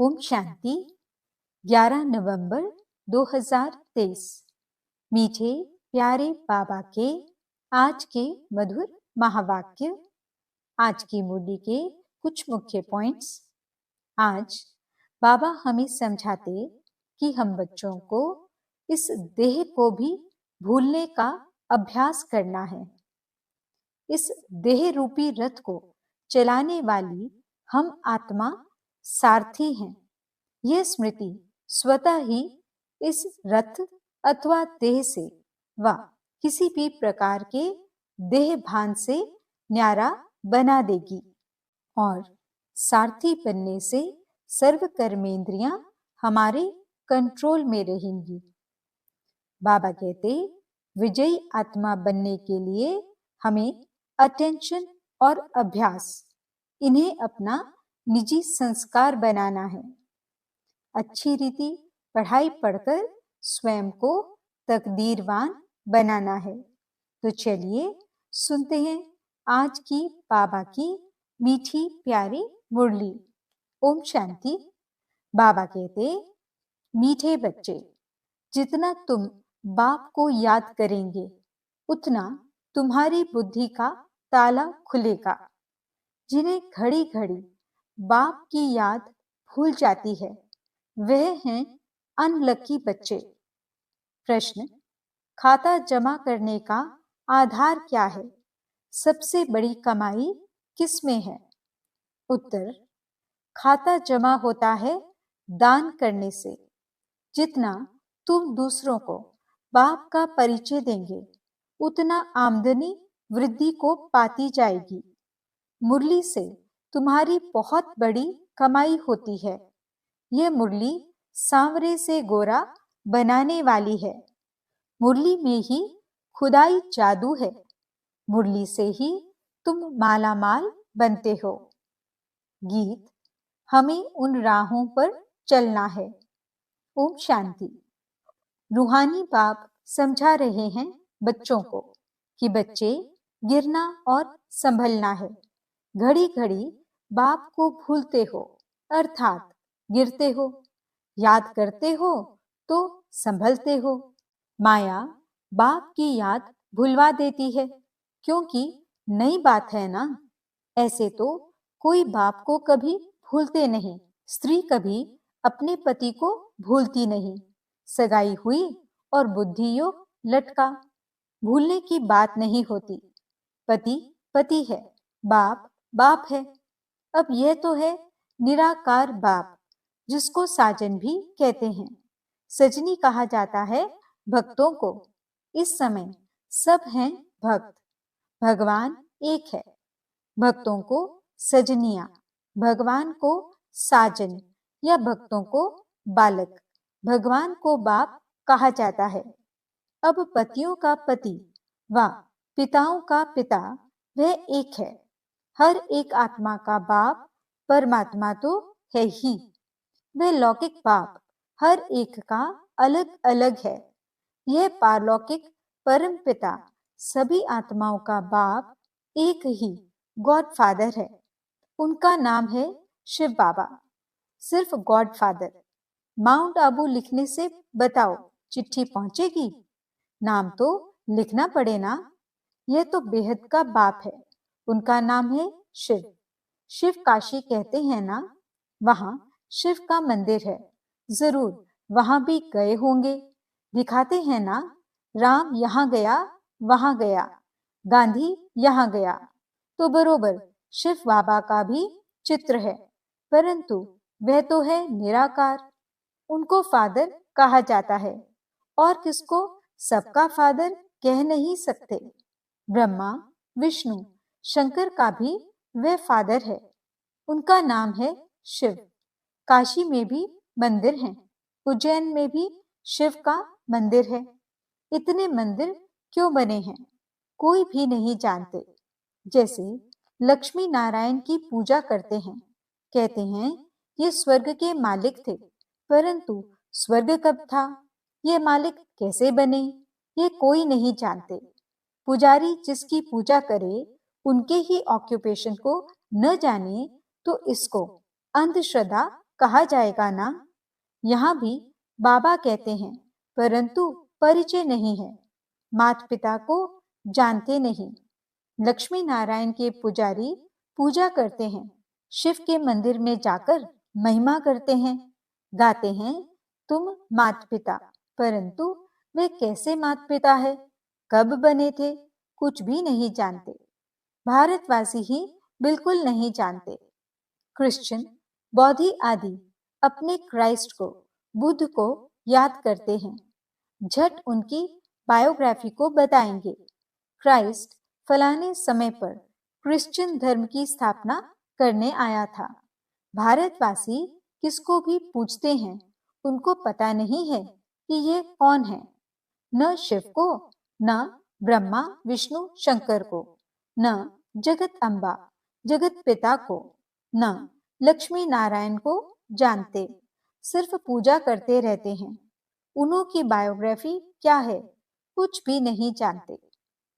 ओम शांति। 11 नवंबर 2023। मीठे प्यारे बाबा के आज के मधुर महावाक्य। आज की मुरली के कुछ मुख्य पॉइंट्स। आज बाबा हमें समझाते कि हम बच्चों को इस देह को भी भूलने का अभ्यास करना है। इस देह रूपी रथ को चलाने वाली हम आत्मा सारथी हैं। यह स्मृति स्वतः ही इस रथ अथवा देह से व किसी भी प्रकार के देह भान से न्यारा बना देगी और सारथी बनने से सर्व कर्मेंद्रियां हमारे कंट्रोल में रहेंगी। बाबा कहते विजयी आत्मा बनने के लिए हमें अटेंशन और अभ्यास इन्हें अपना निजी संस्कार बनाना है। अच्छी रीति पढ़ाई पढ़कर स्वयं को तकदीरवान बनाना है। तो चलिए सुनते हैं आज की बाबा की मीठी प्यारी मुरली। ओम शांति। बाबा कहते मीठे बच्चे, जितना तुम बाप को याद करेंगे उतना तुम्हारी बुद्धि का ताला खुलेगा। जिन्हें घड़ी घड़ी बाप की याद भूल जाती है वह हैं अनलकी बच्चे। प्रश्न, खाता जमा करने का आधार क्या है? सबसे बड़ी कमाई किस में है? उत्तर, खाता जमा होता है दान करने से। जितना तुम दूसरों को बाप का परिचय देंगे उतना आमदनी वृद्धि को पाती जाएगी। मुरली से तुम्हारी बहुत बड़ी कमाई होती है। यह मुरली सांवरे से गोरा बनाने वाली है। मुरली में ही खुदाई जादू है। मुरली से ही तुम माला माल बनते हो। गीत, हमें उन राहों पर चलना है। ओम शांति। रूहानी बाप समझा रहे हैं बच्चों को कि बच्चे गिरना और संभलना है। घड़ी घड़ी बाप को भूलते हो अर्थात गिरते हो, याद करते हो तो संभलते हो। माया बाप की याद भुलवा देती है क्योंकि नई बात है ना। ऐसे तो कोई बाप को कभी भूलते नहीं। स्त्री कभी अपने पति को भूलती नहीं। सगाई हुई और बुद्धि योग लटका, भूलने की बात नहीं होती। पति पति है, बाप बाप है। अब यह तो है निराकार बाप, जिसको साजन भी कहते हैं। सजनी कहा जाता है भक्तों को। इस समय सब हैं भक्त, भगवान एक है। भक्तों को सजनिया, भगवान को साजन या भक्तों को बालक, भगवान को बाप कहा जाता है। अब पतियों का पति व पिताओं का पिता वह एक है। हर एक आत्मा का बाप परमात्मा तो है ही। वह लौकिक बाप हर एक का अलग अलग है। यह पारलौकिक परम पिता सभी आत्माओं का बाप एक ही गॉड फादर है। उनका नाम है शिव बाबा। सिर्फ गॉड फादर। माउंट आबू लिखने से बताओ चिट्ठी पहुंचेगी? नाम तो लिखना पड़े ना। यह तो बेहद का बाप है। उनका नाम है शिव। शिव काशी कहते हैं ना, वहां शिव का मंदिर है। जरूर वहां भी गए होंगे। दिखाते हैं ना, राम यहाँ गया वहां गया, गांधी यहाँ गया। तो बरोबर शिव बाबा का भी चित्र है, परंतु वह तो है निराकार। उनको फादर कहा जाता है और किसको सबका फादर कह नहीं सकते। ब्रह्मा विष्णु शंकर का भी वह फादर है। उनका नाम है शिव। काशी में भी मंदिर हैं, उज्जैन में भी शिव का मंदिर है। इतने मंदिर क्यों बने हैं कोई भी नहीं जानते। जैसे लक्ष्मी नारायण की पूजा करते हैं, कहते हैं ये स्वर्ग के मालिक थे, परंतु स्वर्ग कब था, ये मालिक कैसे बने, ये कोई नहीं जानते। पुजारी जिसकी पूजा करे उनके ही ऑक्यूपेशन को न जाने तो इसको अंधश्रद्धा कहा जाएगा ना। यहाँ भी बाबा कहते हैं, परंतु परिचय नहीं है। माता पिता को जानते नहीं। लक्ष्मी नारायण के पुजारी पूजा करते हैं, शिव के मंदिर में जाकर महिमा करते हैं, गाते हैं तुम माता पिता, परंतु वे कैसे माता पिता है, कब बने थे, कुछ भी नहीं जानते। भारतवासी ही बिल्कुल नहीं जानते। क्रिश्चियन, बौद्धि आदि अपने क्राइस्ट को, बुद्ध को याद करते हैं, झट उनकी बायोग्राफी को बताएंगे। क्राइस्ट फलाने समय पर क्रिश्चियन धर्म की स्थापना करने आया था। भारतवासी किसको भी पूछते हैं, उनको पता नहीं है कि ये कौन है। न शिव को, न ब्रह्मा विष्णु शंकर को, न जगत अम्बा जगत पिता को, न लक्ष्मी नारायण को जानते, सिर्फ पूजा करते रहते हैं। उन्हों की बायोग्राफी क्या है, कुछ भी नहीं जानते।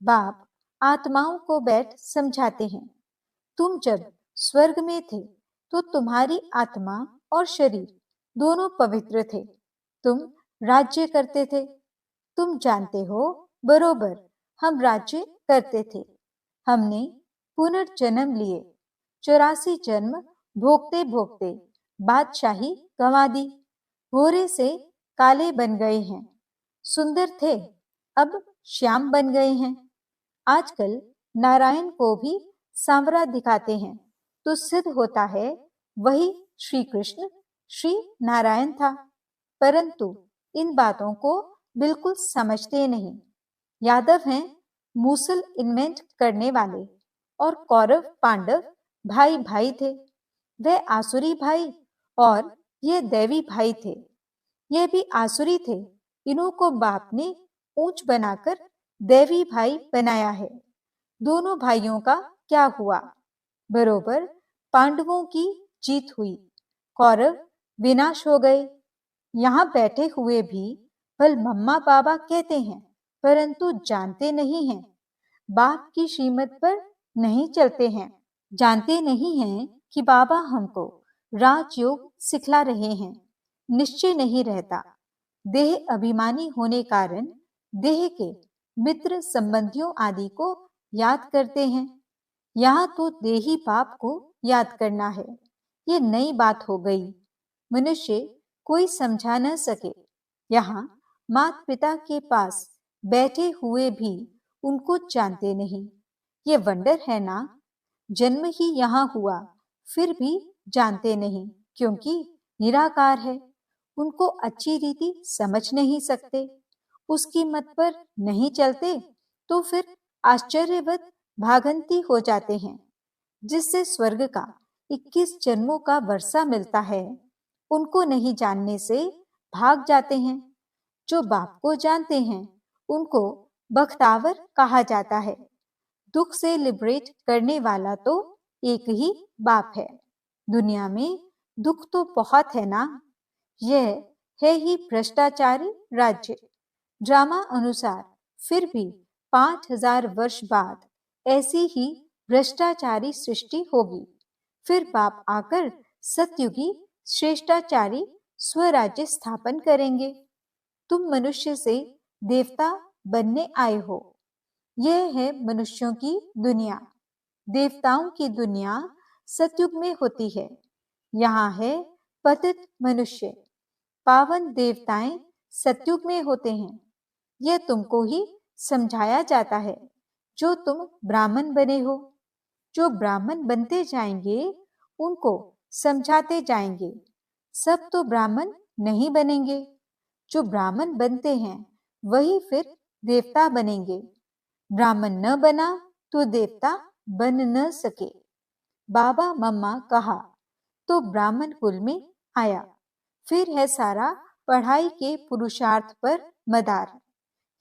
बाप आत्माओं को बैठ समझाते हैं, तुम जब स्वर्ग में थे तो तुम्हारी आत्मा और शरीर दोनों पवित्र थे, तुम राज्य करते थे। तुम जानते हो बरोबर, हम राज्य करते थे। हमने पुनर्जन्म लिए, 84 जन्म भोगते भोगते बादशाही गंवा दी, भूरे से काले बन गए हैं। सुंदर थे, अब श्याम बन गए हैं। आजकल नारायण को भी सांवरा दिखाते हैं, तो सिद्ध होता है वही श्री कृष्ण श्री नारायण था। परंतु इन बातों को बिल्कुल समझते नहीं। यादव हैं मूसल इन्वेंट करने वाले, और कौरव पांडव भाई भाई थे। वे आसुरी भाई और ये दैवी भाई थे। ये भी आसुरी थे। इन्हों को बाप ने ऊंच बनाकर दैवी भाई बनाया है। दोनों भाइयों का क्या हुआ, बरोबर पांडवों की जीत हुई, कौरव विनाश हो गए। यहाँ बैठे हुए भी भल मम्मा बाबा कहते हैं, परंतु जानते नहीं हैं, बाप की श्रीमत पर नहीं चलते हैं। जानते नहीं हैं कि बाबा हमको राजयोग सिखला रहे हैं। निश्चय नहीं रहता। देह अभिमानी होने कारण देह के मित्र संबंधियों आदि को याद करते हैं। यहाँ तो देही बाप को याद करना है। ये नई बात हो गई, मनुष्य कोई समझा न सके। यहाँ माता पिता के पास बैठे हुए भी उनको जानते नहीं। ये वंडर है ना। जन्म ही यहाँ हुआ, फिर भी जानते नहीं, क्योंकि निराकार है। उनको अच्छी रीति समझ नहीं सकते, उसकी मत पर नहीं चलते, तो फिर आश्चर्यवत भागंती हो जाते हैं। जिससे स्वर्ग का 21 जन्मों का वर्षा मिलता है, उनको नहीं जानने से भाग जाते हैं। जो बाप को जानते हैं, उनको बख्तावर कहा जाता है। दुख से लिबरेट करने वाला तो एक ही बाप है। दुनिया में दुख तो बहुत है ना। यह है ही भ्रष्टाचारी राज्य। ड्रामा अनुसार फिर भी 5000 वर्ष बाद ऐसी ही भ्रष्टाचारी सृष्टि होगी। फिर बाप आकर सतयुगी श्रेष्ठाचारी स्वराज्य स्थापन करेंगे। तुम मनुष्य से देवता बनने आए हो। यह है मनुष्यों की दुनिया। देवताओं की दुनिया सतयुग में होती है। यहाँ है पतित मनुष्य। पावन देवताएं सतयुग में होते हैं। यह तुमको ही समझाया जाता है, जो तुम ब्राह्मण बने हो। जो ब्राह्मण बनते जाएंगे, उनको समझाते जाएंगे। सब तो ब्राह्मण नहीं बनेंगे। जो ब्राह्मण बनते हैं, वही फिर देवता बनेंगे। ब्राह्मण न बना तो देवता बन न सके। बाबा मम्मा कहा तो ब्राह्मण कुल में आया। फिर है सारा पढ़ाई के पुरुषार्थ पर मदार।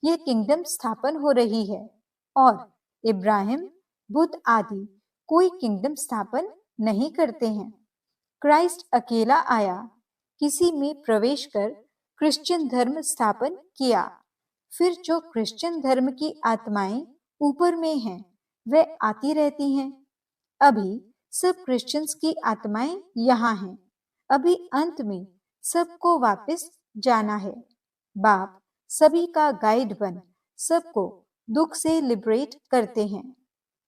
ये किंगडम स्थापन हो रही है, और इब्राहिम बुद्ध आदि कोई किंगडम स्थापन नहीं करते हैं। क्राइस्ट अकेला आया, किसी में प्रवेश कर क्रिश्चियन धर्म स्थापन किया। फिर जो क्रिश्चियन धर्म की आत्माएं ऊपर में हैं, वे आती रहती हैं। अभी सब क्रिश्चियंस की आत्माएं यहाँ हैं। अभी अंत में सबको वापस जाना है। बाप सभी का गाइड बन सबको दुख से लिबरेट करते हैं।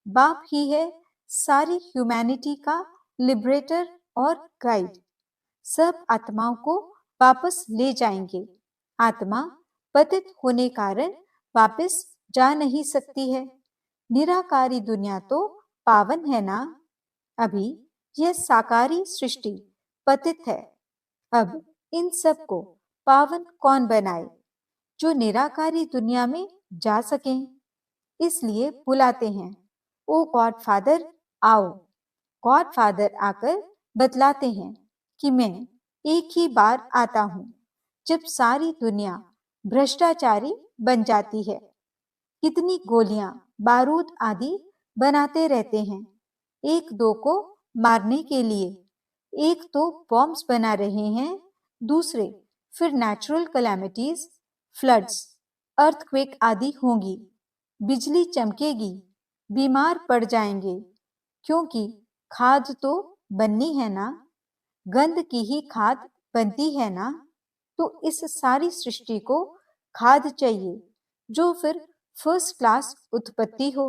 बाप ही है सारी ह्यूमैनिटी का लिबरेटर और गाइड। सब आत्माओं को वापस ले जाएंगे। आत्मा पतित होने कारण वापस जा नहीं सकती है। निराकारी दुनिया तो पावन है ना। अभी यह साकारी सृष्टि पतित है। अब इन सब को पावन कौन बनाए जो निराकारी दुनिया में जा सकें। इसलिए बुलाते हैं, ओ गॉड फादर आओ। गॉड फादर आकर बतलाते हैं कि मैं एक ही बार आता हूँ जब सारी दुनिया भ्रष्टाचारी बन जाती है। कितनी गोलियां बारूद आदि बनाते रहते हैं एक दो को मारने के लिए। एक तो बॉम्ब्स बना रहे हैं, दूसरे फिर नेचुरल कैलामिटीज, फ्लड्स, अर्थक्वेक आदि होंगी। बिजली चमकेगी, बीमार पड़ जाएंगे, क्योंकि खाद तो बननी है ना। गंध की ही खाद बनती है ना। तो इस सारी सृष्टि को खाद चाहिए जो फिर फर्स्ट क्लास उत्पत्ति हो।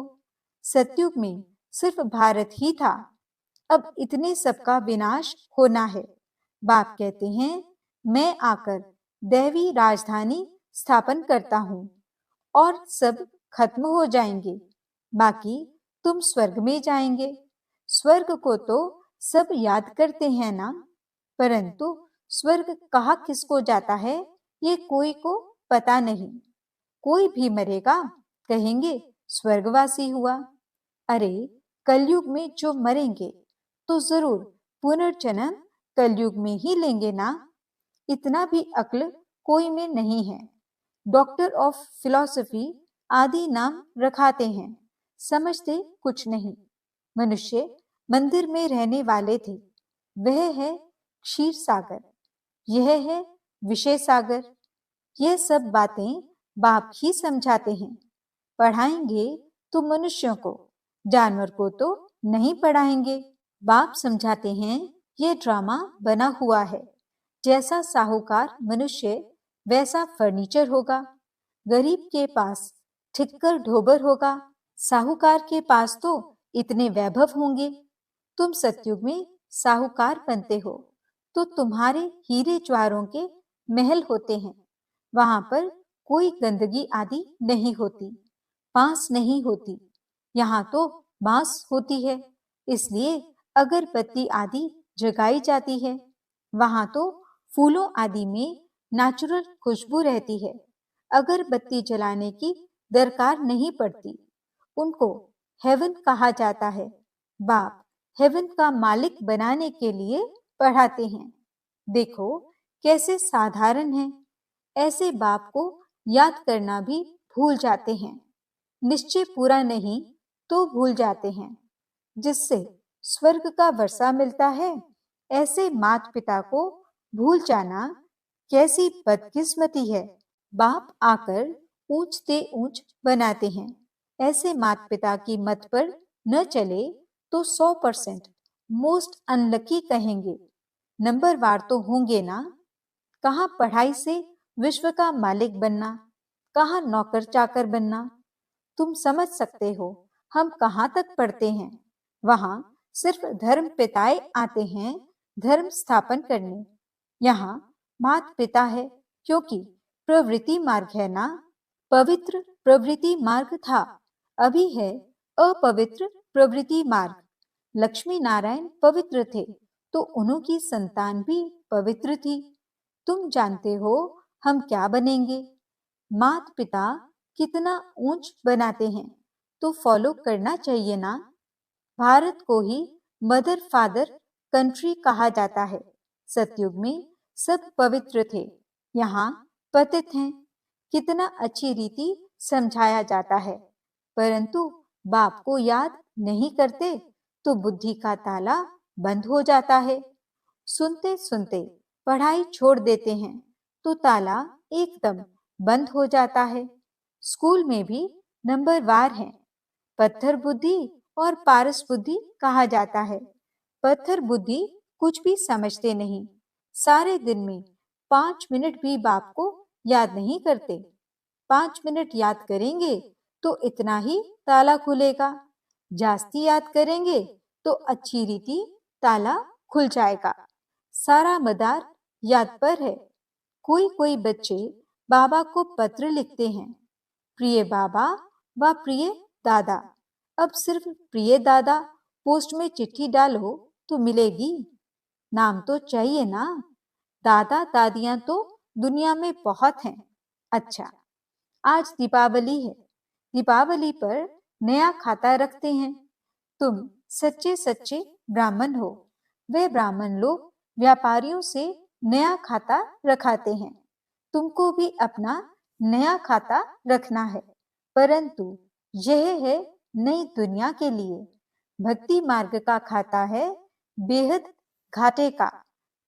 सतयुग में सिर्फ भारत ही था, अब इतने सबका विनाश होना है। बाप कहते हैं, मैं आकर दैवी राजधानी स्थापन करता हूँ और सब खत्म हो जाएंगे। बाकी तुम स्वर्ग में जाएंगे। स्वर्ग को तो सब याद करते हैं ना, परंतु स्वर्ग कहाँ किसको जाता है ये कोई को पता नहीं। कोई भी मरेगा कहेंगे स्वर्गवासी हुआ। अरे कलयुग में जो मरेंगे तो जरूर पुनर्जन्म कलयुग में ही लेंगे ना। इतना भी अक्ल कोई में नहीं है। डॉक्टर ऑफ फिलॉसफी आदि नाम रखाते हैं, समझते कुछ नहीं। मनुष्य मंदिर में रहने वाले थे, वह है क्षीर सागर, यह है विषय सागर। यह सब बातें बाप ही समझाते हैं। पढ़ाएंगे तो मनुष्यों को, जानवर को तो नहीं पढ़ाएंगे। बाप समझाते हैं यह ड्रामा बना हुआ है। जैसा साहूकार मनुष्य वैसा फर्नीचर होगा। गरीब के पास ठिक्कर ढोबर होगा, साहूकार के पास तो इतने वैभव होंगे। तुम सतयुग में साहूकार बनते हो तो तुम्हारे हीरे ज्वारों के महल होते हैं। वहां पर कोई गंदगी आदि नहीं होती, बांस नहीं होती। यहाँ तो बांस होती है, इसलिए अगरबत्ती आदि जगाई जाती है। वहां तो फूलों आदि में नेचुरल खुशबू रहती है। अगरबत्ती जलाने की दरकार नहीं पड़ती। उनको हेवन कहा जाता है। बाप हेवन का मालिक बनाने के लिए पढ़ाते हैं। देखो कैसे साधारण है। ऐसे बाप को याद करना भी भूल जाते हैं। निश्चय पूरा नहीं तो भूल जाते हैं। जिससे स्वर्ग का वर्षा मिलता है, ऐसे माता पिता को भूल जाना कैसी बदकिस्मती है। बाप आकर ऊंचते ऊंच बनाते हैं। ऐसे माता पिता की मत पर न चले तो 100% मोस्ट अनलकी कहेंगे। नंबरवार तो होंगे ना। कहाँ पढ़ाई से विश्व का मालिक बनना, कहाँ नौकर चाकर बनना। तुम समझ सकते हो हम कहाँ तक पढ़ते हैं। वहां सिर्फ धर्म पिताए आते हैं धर्म स्थापन करने। यहाँ मात पिता है क्योंकि प्रवृत्ति मार्ग है ना। पवित्र प्रवृत्ति मार्ग था, अभी है अपवित्र प्रवृत्ति मार्ग। लक्ष्मी नारायण पवित्र थे तो उन्हीं संतान भी पवित्र थी। तुम जानते हो हम क्या बनेंगे। मात पिता कितना ऊंच बनाते हैं तो फॉलो करना चाहिए ना। भारत को ही मदर फादर कंट्री कहा जाता है। सतयुग में सब पवित्र थे, यहाँ पतित हैं। कितना अच्छी रीति समझाया जाता है, परंतु बाप को याद नहीं करते तो बुद्धि का ताला बंद हो जाता है। सुनते सुनते पढ़ाई छोड़ देते हैं तो ताला एकदम बंद हो जाता है। स्कूल में भी नंबरवार हैं। पत्थर बुद्धि और पारस बुद्धि कहा जाता है। पत्थर बुद्धि कुछ भी समझते नहीं, सारे दिन में 5 मिनट भी बाप को याद नहीं करते। 5 मिनट याद करेंगे तो इतना ही ताला खुलेगा। जास्ती याद करेंगे तो अच्छी रीति ताला खुल जाएगा। सारा मदार याद पर है। कोई कोई बच्चे बाबा को पत्र लिखते हैं, प्रिय बाबा व प्रिय दादा। अब सिर्फ प्रिय दादा पोस्ट में चिट्ठी डालो तो मिलेगी? नाम तो चाहिए ना। दादा दादियां तो दुनिया में बहुत हैं। अच्छा, आज दीपावली है। दीपावली पर नया खाता रखते हैं। तुम सच्चे सच्चे ब्राह्मण हो। वे ब्राह्मण लोग व्यापारियों से नया खाता रखाते हैं। तुमको भी अपना नया खाता रखना है, परंतु यह है नई दुनिया के लिए। भक्ति मार्ग का खाता है बेहद घाटे का।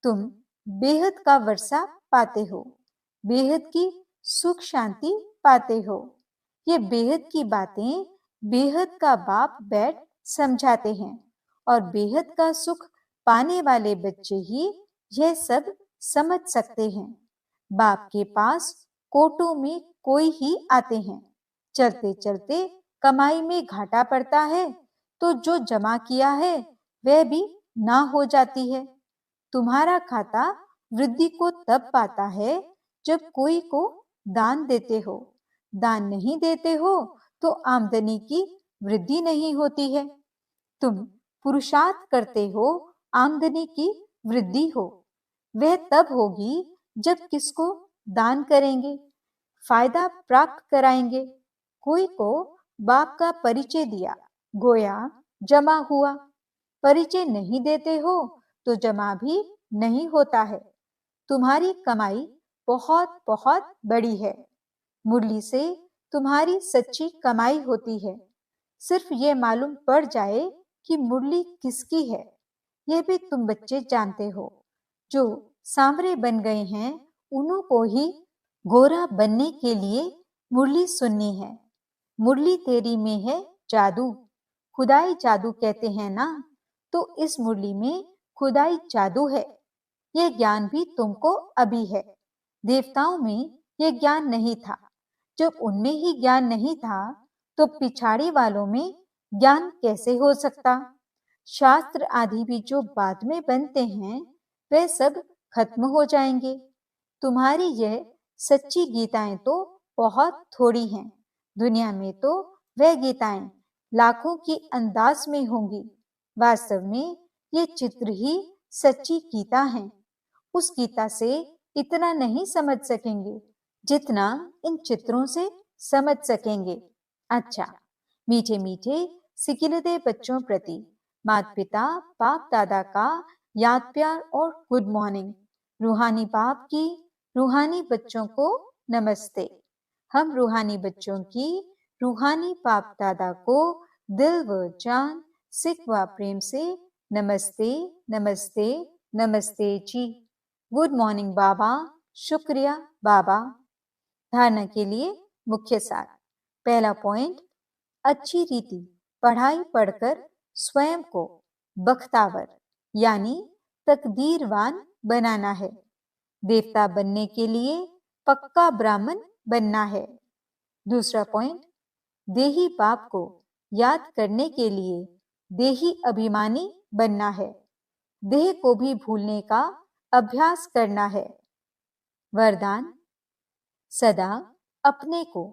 तुम बेहद का वर्षा पाते हो, बेहद की सुख शांति पाते हो। ये बेहद की बातें बेहद का बाप बैठ समझाते हैं, और बेहद का सुख पाने वाले बच्चे ही यह सब समझ सकते हैं। बाप के पास कोटों में कोई ही आते हैं। चलते चलते कमाई में घाटा पड़ता है तो जो जमा किया है वह भी ना हो जाती है। तुम्हारा खाता वृद्धि को तब पाता है जब कोई को दान देते हो। दान नहीं देते हो तो आमदनी की वृद्धि नहीं होती है। तुम पुरुषार्थ करते हो, आमदनी की वृद्धि हो। वह तब होगी जब किसको दान करेंगे, फायदा प्राप्त कराएंगे। कोई को बाप का परिचय दिया, गोया जमा हुआ। परिचय नहीं देते हो तो जमा भी नहीं होता है। तुम्हारी कमाई बहुत बहुत बड़ी है। मुरली से तुम्हारी सच्ची कमाई होती है। सिर्फ ये मालूम पड़ जाए कि मुरली किसकी है, ये भी तुम बच्चे जानते हो। जो सांवरे बन गए हैं उन्हों को ही गोरा बनने के लिए मुरली सुननी है। मुरली तेरी में है जादू, खुदाई जादू कहते हैं ना, तो इस मुरली में खुदाई जादू है। यह ज्ञान भी तुमको अभी है। देवताओं में यह ज्ञान नहीं था। जब उनमें ही ज्ञान नहीं था तो पिछाड़ी वालों में ज्ञान कैसे हो सकता? शास्त्र आदि भी जो बाद में बनते हैं वे सब खत्म हो जाएंगे। तुम्हारी यह सच्ची गीताएं तो बहुत थोड़ी हैं। दुनिया में तो वह गीताएं लाखों की अंदाज में होंगी। वास्तव में ये चित्र ही सच्ची गीता हैं। उस गीता से इतना नहीं समझ सकेंगे जितना इन चित्रों से समझ सकेंगे। अच्छा, मीठे मीठे सिकिलते बच्चों प्रति माता पिता बाप दादा का याद प्यार और गुड मॉर्निंग। रूहानी बाप की रूहानी बच्चों को नमस्ते। हम रूहानी बच्चों की रूहानी बाप दादा को दिल व जान सिख व प्रेम से नमस्ते नमस्ते नमस्ते जी। गुड मॉर्निंग बाबा, शुक्रिया बाबा। धारणा के लिए मुख्य सार। पहला पॉइंट, अच्छी रीति पढ़ाई पढ़कर स्वयं को बख्तावर यानी तकदीरवान बनाना है। देवता बनने के लिए पक्का ब्राह्मण बनना है। दूसरा पॉइंट, देही बाप को याद करने के लिए देही अभिमानी बनना है। देह को भी भूलने का अभ्यास करना है। वरदान, सदा अपने को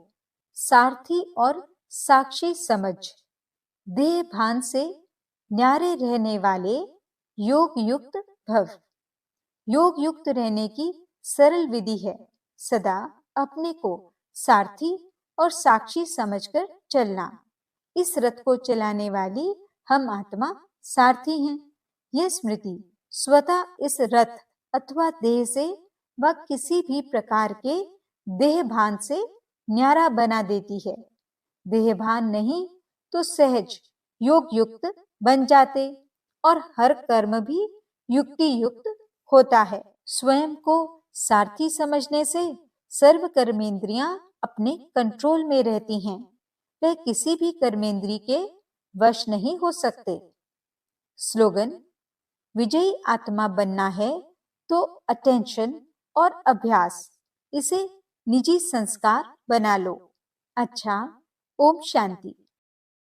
सारथी और साक्षी समझ देह भान से न्यारे रहने वाले योग युक्त भव। योग युक्त रहने की सरल विधि है सदा अपने को सारथी और साक्षी समझकर चलना। इस रथ को चलाने वाली हम आत्मा सारथी हैं। यह स्मृति स्वतः इस रथ अथवा देह से व किसी भी प्रकार के देह भान से न्यारा बना देती है। देह भान नहीं तो सहज योग युक्त बन जाते और हर कर्म भी युक्ति युक्त होता है। स्वयं को सारथी समझने से सर्व कर्मेंद्रियां अपने कंट्रोल में रहती हैं। वह किसी भी कर्मेंद्री के वश नहीं हो सकते। स्लोगन, विजयी आत्मा बनना है तो अटेंशन और अभ्यास, इसे निजी संस्कार बना लो। अच्छा, ओम शांति।